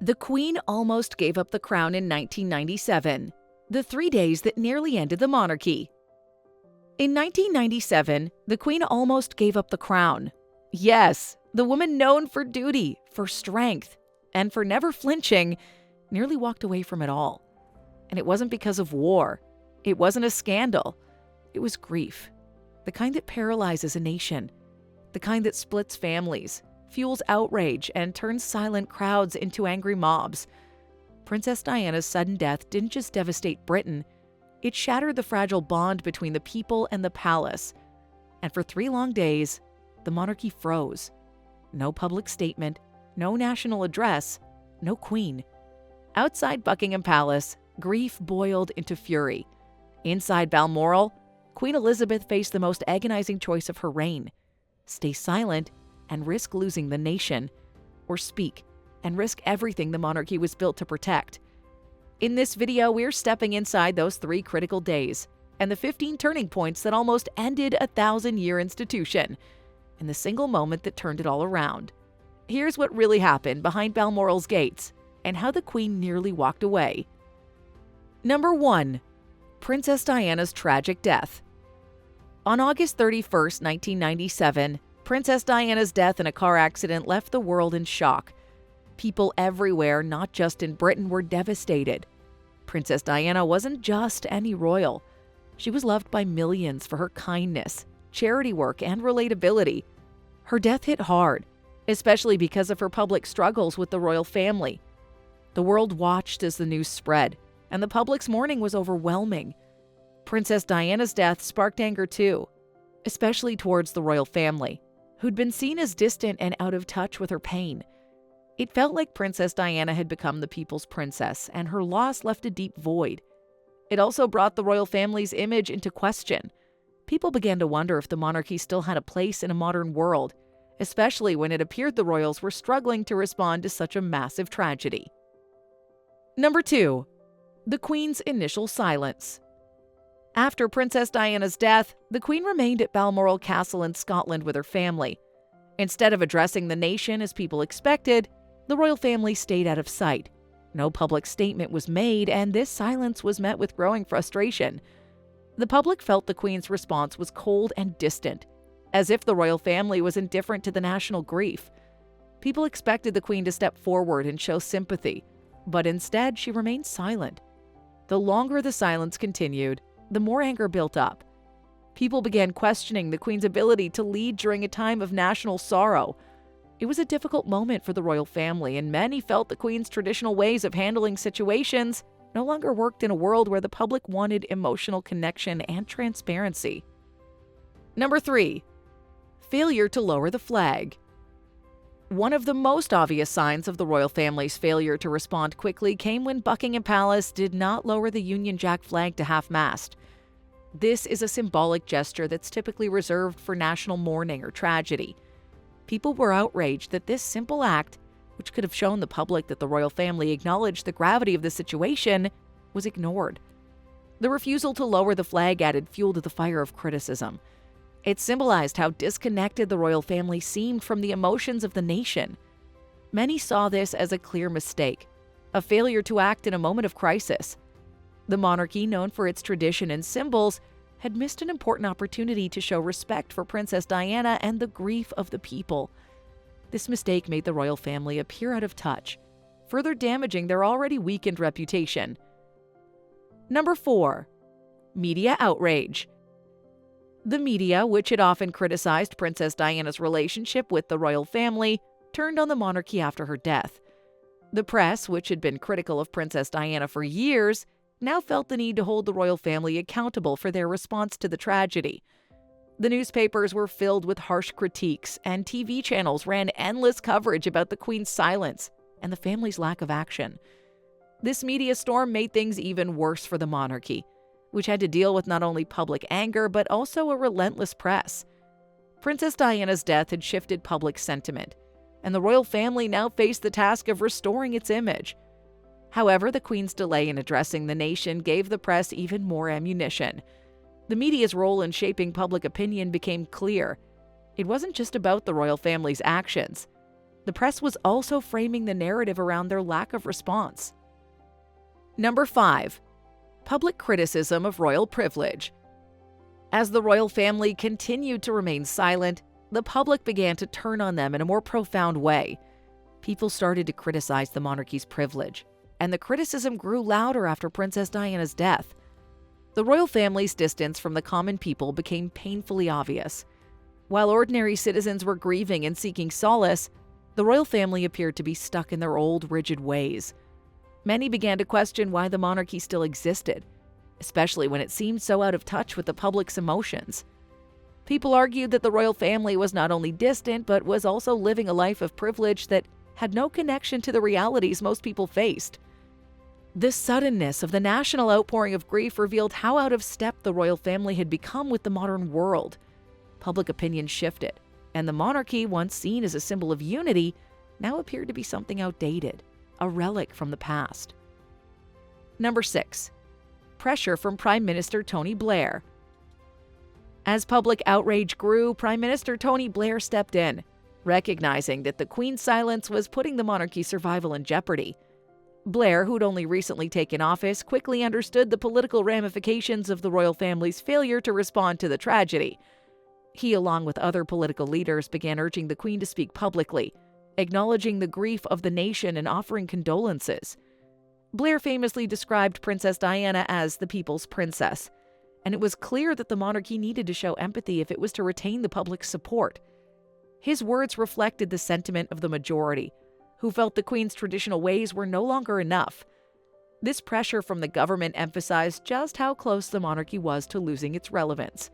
The Queen almost gave up the crown in 1997, the 3 days that nearly ended the monarchy. In 1997, the Queen almost gave up the crown. Yes, the woman known for duty, for strength, and for never flinching, nearly walked away from it all. And it wasn't because of war. It wasn't a scandal. It was grief. The kind that paralyzes a nation. The kind that splits families, fuels outrage, and turns silent crowds into angry mobs. Princess Diana's sudden death didn't just devastate Britain, it shattered the fragile bond between the people and the palace. And for 3 long days, the monarchy froze. No public statement, no national address, no queen. Outside Buckingham Palace, grief boiled into fury. Inside Balmoral, Queen Elizabeth faced the most agonizing choice of her reign: stay silent and risk losing the nation, or speak and risk everything the monarchy was built to protect. In this video, we're stepping inside those 3 critical days and the 15 turning points that almost ended a 1,000-year institution, and the single moment that turned it all around. Here's what really happened behind Balmoral's gates and how the Queen nearly walked away. Number 1. Princess Diana's tragic death. On August 31, 1997, Princess Diana's death in a car accident left the world in shock. People everywhere, not just in Britain, were devastated. Princess Diana wasn't just any royal. She was loved by millions for her kindness, charity work, and relatability. Her death hit hard, especially because of her public struggles with the royal family. The world watched as the news spread, and the public's mourning was overwhelming. Princess Diana's death sparked anger too, especially towards the royal family, who'd been seen as distant and out of touch with her pain. It felt like Princess Diana had become the people's princess, and her loss left a deep void. It also brought the royal family's image into question. People began to wonder if the monarchy still had a place in a modern world, especially when it appeared the royals were struggling to respond to such a massive tragedy. Number 2. The Queen's initial silence. After Princess Diana's death, the Queen remained at Balmoral Castle in Scotland with her family. Instead of addressing the nation as people expected, the royal family stayed out of sight. No public statement was made, and this silence was met with growing frustration. The public felt the Queen's response was cold and distant, as if the royal family was indifferent to the national grief. People expected the Queen to step forward and show sympathy, but instead she remained silent. The longer the silence continued, the more anger built up. People began questioning the Queen's ability to lead during a time of national sorrow. It was a difficult moment for the royal family, and many felt the Queen's traditional ways of handling situations no longer worked in a world where the public wanted emotional connection and transparency. Number 3. Failure to lower the flag. One of the most obvious signs of the royal family's failure to respond quickly came when Buckingham Palace did not lower the Union Jack flag to half-mast. This is a symbolic gesture that's typically reserved for national mourning or tragedy. People were outraged that this simple act, which could have shown the public that the royal family acknowledged the gravity of the situation, was ignored. The refusal to lower the flag added fuel to the fire of criticism. It symbolized how disconnected the royal family seemed from the emotions of the nation. Many saw this as a clear mistake, a failure to act in a moment of crisis. The monarchy, known for its tradition and symbols, had missed an important opportunity to show respect for Princess Diana and the grief of the people. This mistake made the royal family appear out of touch, further damaging their already weakened reputation. Number 4. Media outrage. The media, which had often criticized Princess Diana's relationship with the royal family, turned on the monarchy after her death. The press, which had been critical of Princess Diana for years, now felt the need to hold the royal family accountable for their response to the tragedy. The newspapers were filled with harsh critiques, and TV channels ran endless coverage about the Queen's silence and the family's lack of action. This media storm made things even worse for the monarchy, which had to deal with not only public anger but also a relentless press. Princess Diana's death had shifted public sentiment, and the royal family now faced the task of restoring its image. However, the Queen's delay in addressing the nation gave the press even more ammunition. The media's role in shaping public opinion became clear. It wasn't just about the royal family's actions. the press was also framing the narrative around their lack of response. Number 5. Public criticism of royal privilege. As the royal family continued to remain silent, the public began to turn on them in a more profound way. People started to criticize the monarchy's privilege, and the criticism grew louder after Princess Diana's death. The royal family's distance from the common people became painfully obvious. While ordinary citizens were grieving and seeking solace, the royal family appeared to be stuck in their old, rigid ways. Many began to question why the monarchy still existed, especially when it seemed so out of touch with the public's emotions. People argued that the royal family was not only distant, but was also living a life of privilege that had no connection to the realities most people faced. This suddenness of the national outpouring of grief revealed how out of step the royal family had become with the modern world. Public opinion shifted, and the monarchy, once seen as a symbol of unity, now appeared to be something outdated, a relic from the past. Number 6. Pressure from Prime Minister Tony Blair. As public outrage grew, Prime Minister Tony Blair stepped in, recognizing that the Queen's silence was putting the monarchy's survival in jeopardy. Blair, who'd only recently taken office, quickly understood the political ramifications of the royal family's failure to respond to the tragedy. He, along with other political leaders, began urging the Queen to speak publicly, acknowledging the grief of the nation and offering condolences. Blair famously described Princess Diana as the people's princess, and it was clear that the monarchy needed to show empathy if it was to retain the public's support. His words reflected the sentiment of the majority, who felt the Queen's traditional ways were no longer enough. This pressure from the government emphasized just how close the monarchy was to losing its relevance.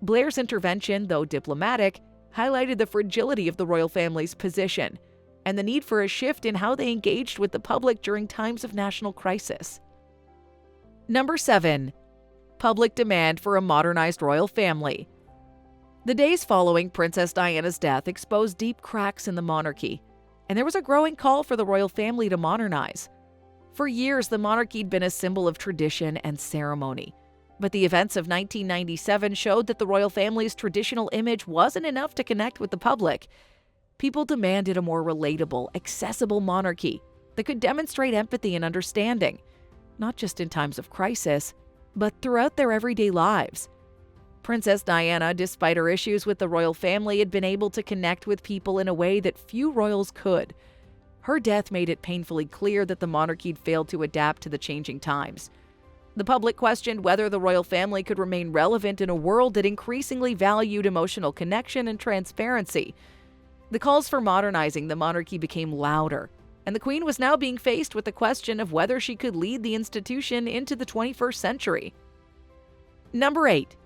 Blair's intervention, though diplomatic, highlighted the fragility of the royal family's position and the need for a shift in how they engaged with the public during times of national crisis. Number 7. Public demand for a modernized royal family. The days following Princess Diana's death exposed deep cracks in the monarchy, and there was a growing call for the royal family to modernize. For years, the monarchy had been a symbol of tradition and ceremony. But the events of 1997 showed that the royal family's traditional image wasn't enough to connect with the public. People demanded a more relatable, accessible monarchy that could demonstrate empathy and understanding, not just in times of crisis, but throughout their everyday lives. Princess Diana, despite her issues with the royal family, had been able to connect with people in a way that few royals could. Her death made it painfully clear that the monarchy had failed to adapt to the changing times. The public questioned whether the royal family could remain relevant in a world that increasingly valued emotional connection and transparency. The calls for modernizing the monarchy became louder, and the Queen was now being faced with the question of whether she could lead the institution into the 21st century. Number 8.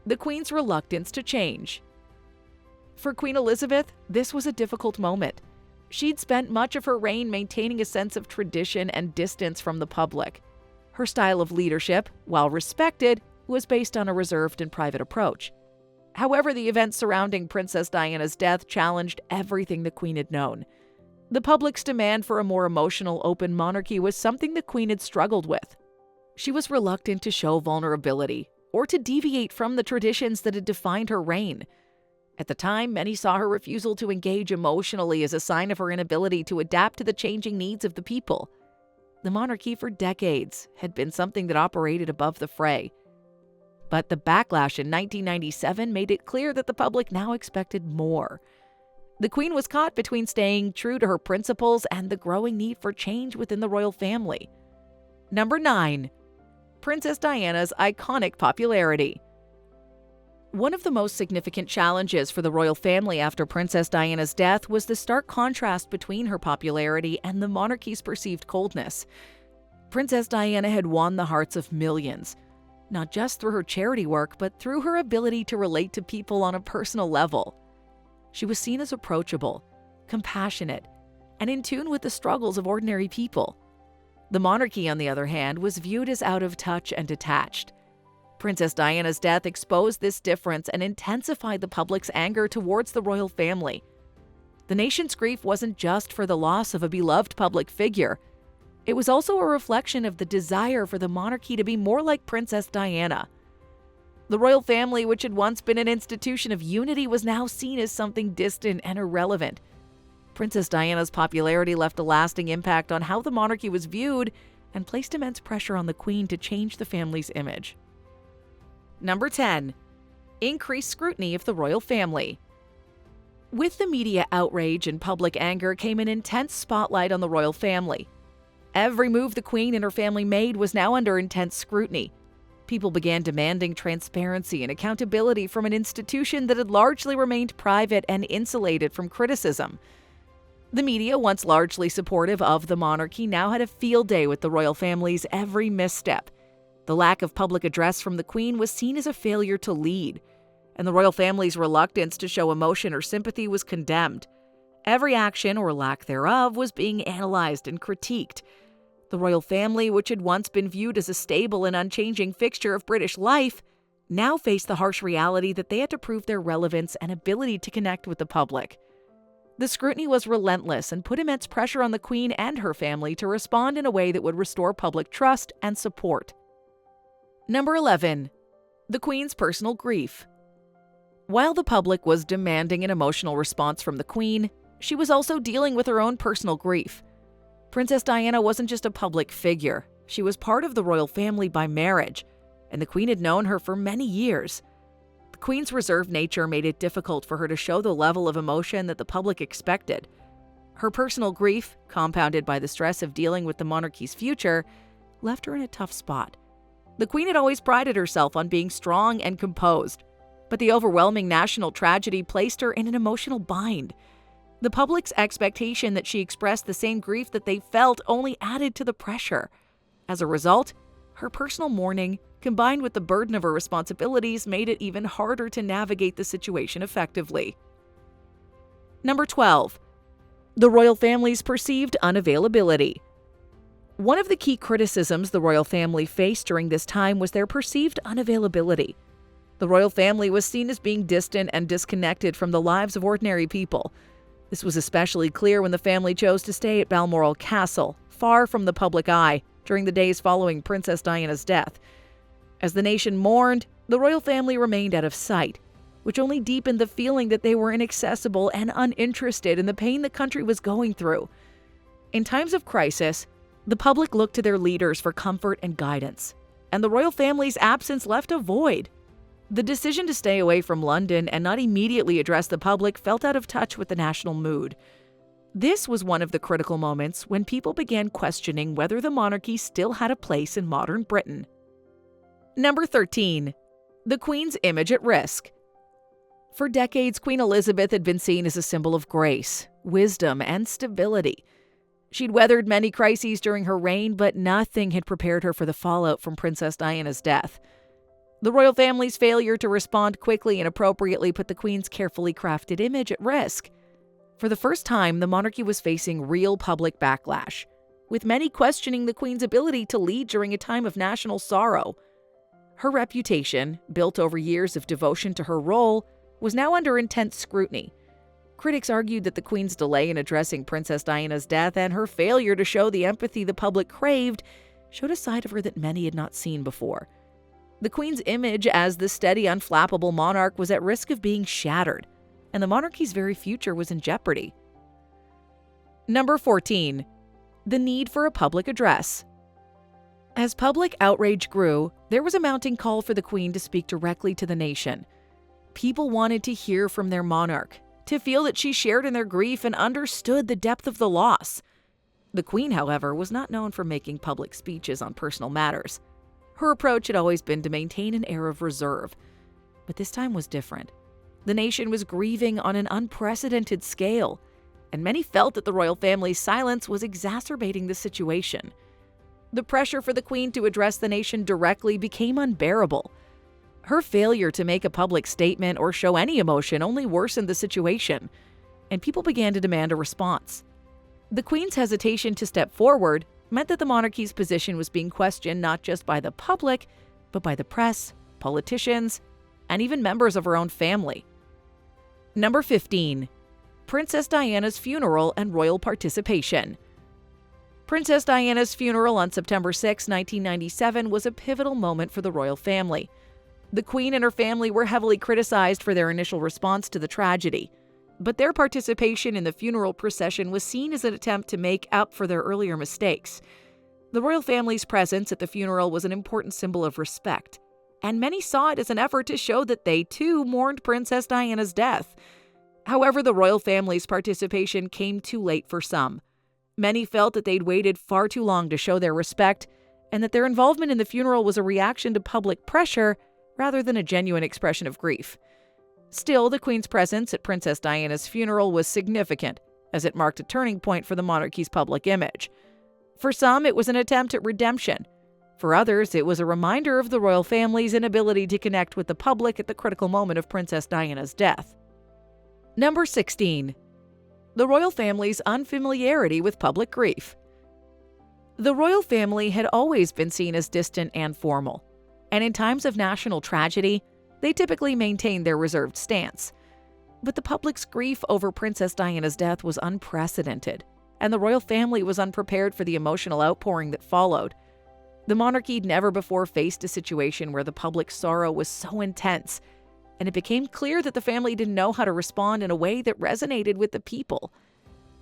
The Queen's reluctance to change. For Queen Elizabeth, this was a difficult moment. She'd spent much of her reign maintaining a sense of tradition and distance from the public. Her style of leadership, while respected, was based on a reserved and private approach. However, the events surrounding Princess Diana's death challenged everything the Queen had known. The public's demand for a more emotional, open monarchy was something the Queen had struggled with. She was reluctant to show vulnerability or to deviate from the traditions that had defined her reign. At the time, many saw her refusal to engage emotionally as a sign of her inability to adapt to the changing needs of the people. The monarchy for decades had been something that operated above the fray. But the backlash in 1997 made it clear that the public now expected more. The Queen was caught between staying true to her principles and the growing need for change within the royal family. Number 9. Princess Diana's iconic popularity. One of the most significant challenges for the royal family after Princess Diana's death was the stark contrast between her popularity and the monarchy's perceived coldness. Princess Diana had won the hearts of millions, not just through her charity work, but through her ability to relate to people on a personal level. She was seen as approachable, compassionate, and in tune with the struggles of ordinary people. The monarchy, on the other hand, was viewed as out of touch and detached. Princess Diana's death exposed this difference and intensified the public's anger towards the royal family. The nation's grief wasn't just for the loss of a beloved public figure. It was also a reflection of the desire for the monarchy to be more like Princess Diana. The royal family, which had once been an institution of unity, was now seen as something distant and irrelevant. Princess Diana's popularity left a lasting impact on how the monarchy was viewed and placed immense pressure on the Queen to change the family's image. Number 10. Increased scrutiny of the royal family. With the media outrage and public anger came an intense spotlight on the royal family. Every move the Queen and her family made was now under intense scrutiny. People began demanding transparency and accountability from an institution that had largely remained private and insulated from criticism. The media, once largely supportive of the monarchy, now had a field day with the royal family's every misstep. The lack of public address from the Queen was seen as a failure to lead, and the royal family's reluctance to show emotion or sympathy was condemned. Every action, or lack thereof, was being analyzed and critiqued. The royal family, which had once been viewed as a stable and unchanging fixture of British life, now faced the harsh reality that they had to prove their relevance and ability to connect with the public. The scrutiny was relentless and put immense pressure on the Queen and her family to respond in a way that would restore public trust and support. Number 11. The Queen's personal grief. While the public was demanding an emotional response from the Queen, she was also dealing with her own personal grief. Princess Diana wasn't just a public figure. She was part of the royal family by marriage, and the Queen had known her for many years. The Queen's reserved nature made it difficult for her to show the level of emotion that the public expected. Her personal grief, compounded by the stress of dealing with the monarchy's future, left her in a tough spot. The Queen had always prided herself on being strong and composed, but the overwhelming national tragedy placed her in an emotional bind. The public's expectation that she expressed the same grief that they felt only added to the pressure. As a result, her personal mourning, combined with the burden of her responsibilities, made it even harder to navigate the situation effectively. Number 12. The royal family's perceived unavailability. One of the key criticisms the royal family faced during this time was their perceived unavailability. The royal family was seen as being distant and disconnected from the lives of ordinary people. This was especially clear when the family chose to stay at Balmoral Castle, far from the public eye, during the days following Princess Diana's death. As the nation mourned, the royal family remained out of sight, which only deepened the feeling that they were inaccessible and uninterested in the pain the country was going through. In times of crisis, the public looked to their leaders for comfort and guidance, and the royal family's absence left a void. The decision to stay away from London and not immediately address the public felt out of touch with the national mood. This was one of the critical moments when people began questioning whether the monarchy still had a place in modern Britain. Number 13. The Queen's image at risk. For decades, Queen Elizabeth had been seen as a symbol of grace, wisdom, and stability. She'd weathered many crises during her reign, but nothing had prepared her for the fallout from Princess Diana's death. The royal family's failure to respond quickly and appropriately put the Queen's carefully crafted image at risk. For the first time, the monarchy was facing real public backlash, with many questioning the Queen's ability to lead during a time of national sorrow. Her reputation, built over years of devotion to her role, was now under intense scrutiny. Critics argued that the Queen's delay in addressing Princess Diana's death and her failure to show the empathy the public craved showed a side of her that many had not seen before. The Queen's image as the steady, unflappable monarch was at risk of being shattered, and the monarchy's very future was in jeopardy. Number 14. The need for a public address. As public outrage grew, there was a mounting call for the Queen to speak directly to the nation. People wanted to hear from their monarch, to feel that she shared in their grief and understood the depth of the loss. The Queen, however, was not known for making public speeches on personal matters. Her approach had always been to maintain an air of reserve. But this time was different. The nation was grieving on an unprecedented scale, and many felt that the royal family's silence was exacerbating the situation. The pressure for the Queen to address the nation directly became unbearable. Her failure to make a public statement or show any emotion only worsened the situation, and people began to demand a response. The Queen's hesitation to step forward meant that the monarchy's position was being questioned not just by the public, but by the press, politicians, and even members of her own family. Number 15. Princess Diana's funeral and royal participation. Princess Diana's funeral on September 6, 1997 was a pivotal moment for the royal family. The Queen and her family were heavily criticized for their initial response to the tragedy. but their participation in the funeral procession was seen as an attempt to make up for their earlier mistakes. The royal family's presence at the funeral was an important symbol of respect, and many saw it as an effort to show that they, too, mourned Princess Diana's death. However, the royal family's participation came too late for some. Many felt that they'd waited far too long to show their respect, and that their involvement in the funeral was a reaction to public pressure rather than a genuine expression of grief. Still, the Queen's presence at Princess Diana's funeral was significant, as it marked a turning point for the monarchy's public image. For some, it was an attempt at redemption. For others, it was a reminder of the royal family's inability to connect with the public at the critical moment of Princess Diana's death. Number 16. The royal family's unfamiliarity with public grief. The royal family had always been seen as distant and formal, and in times of national tragedy, they typically maintained their reserved stance. But the public's grief over Princess Diana's death was unprecedented, and the royal family was unprepared for the emotional outpouring that followed. The monarchy had never before faced a situation where the public sorrow was so intense, and it became clear that the family didn't know how to respond in a way that resonated with the people.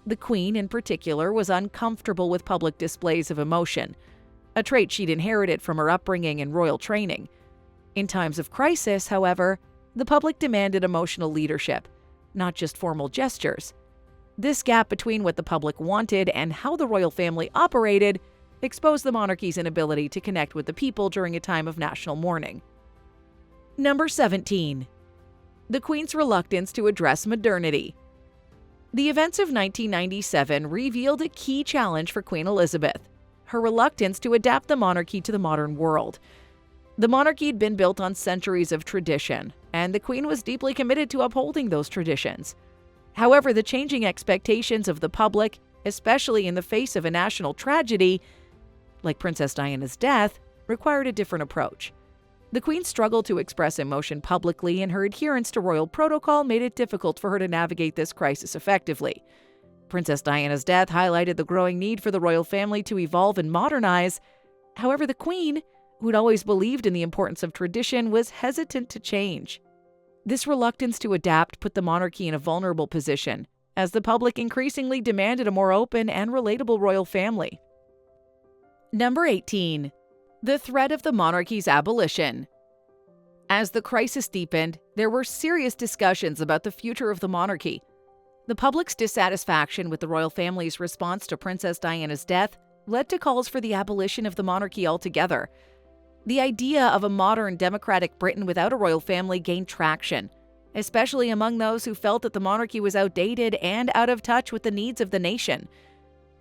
The Queen, in particular, was uncomfortable with public displays of emotion, a trait she'd inherited from her upbringing and royal training. In times of crisis, however, the public demanded emotional leadership, not just formal gestures. This gap between what the public wanted and how the royal family operated exposed the monarchy's inability to connect with the people during a time of national mourning. Number 17. The Queen's reluctance to address modernity. The events of 1997 revealed a key challenge for Queen Elizabeth: her reluctance to adapt the monarchy to the modern world. The monarchy had been built on centuries of tradition, and the Queen was deeply committed to upholding those traditions. However, the changing expectations of the public, especially in the face of a national tragedy like Princess Diana's death, required a different approach. The Queen struggled to express emotion publicly, and her adherence to royal protocol made it difficult for her to navigate this crisis effectively. Princess Diana's death highlighted the growing need for the royal family to evolve and modernize. However, the Queen, who'd always believed in the importance of tradition, was hesitant to change. This reluctance to adapt put the monarchy in a vulnerable position, as the public increasingly demanded a more open and relatable royal family. Number 18. The threat of the monarchy's abolition. As the crisis deepened, there were serious discussions about the future of the monarchy. The public's dissatisfaction with the royal family's response to Princess Diana's death led to calls for the abolition of the monarchy altogether. The idea of a modern democratic Britain without a royal family gained traction, especially among those who felt that the monarchy was outdated and out of touch with the needs of the nation.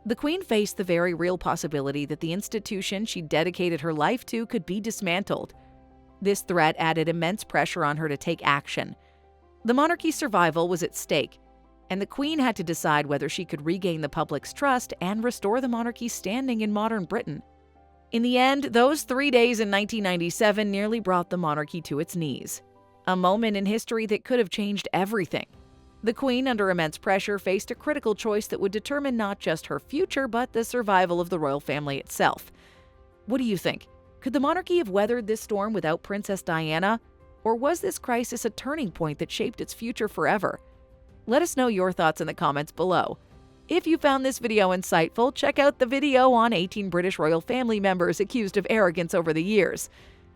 The Queen faced the very real possibility that the institution she dedicated her life to could be dismantled. This threat added immense pressure on her to take action. The monarchy's survival was at stake, and the Queen had to decide whether she could regain the public's trust and restore the monarchy's standing in modern Britain. In the end, those 3 days in 1997 nearly brought the monarchy to its knees, a moment in history that could have changed everything. The Queen, under immense pressure, faced a critical choice that would determine not just her future, but the survival of the royal family itself. What do you think? Could the monarchy have weathered this storm without Princess Diana? Or was this crisis a turning point that shaped its future forever? Let us know your thoughts in the comments below. If you found this video insightful, check out the video on 18 British royal family members accused of arrogance over the years.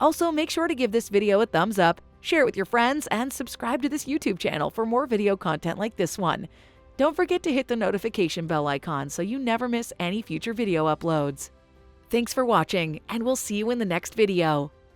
Also, make sure to give this video a thumbs up, share it with your friends, and subscribe to this YouTube channel for more video content like this one. Don't forget to hit the notification bell icon so you never miss any future video uploads. Thanks for watching, and we'll see you in the next video.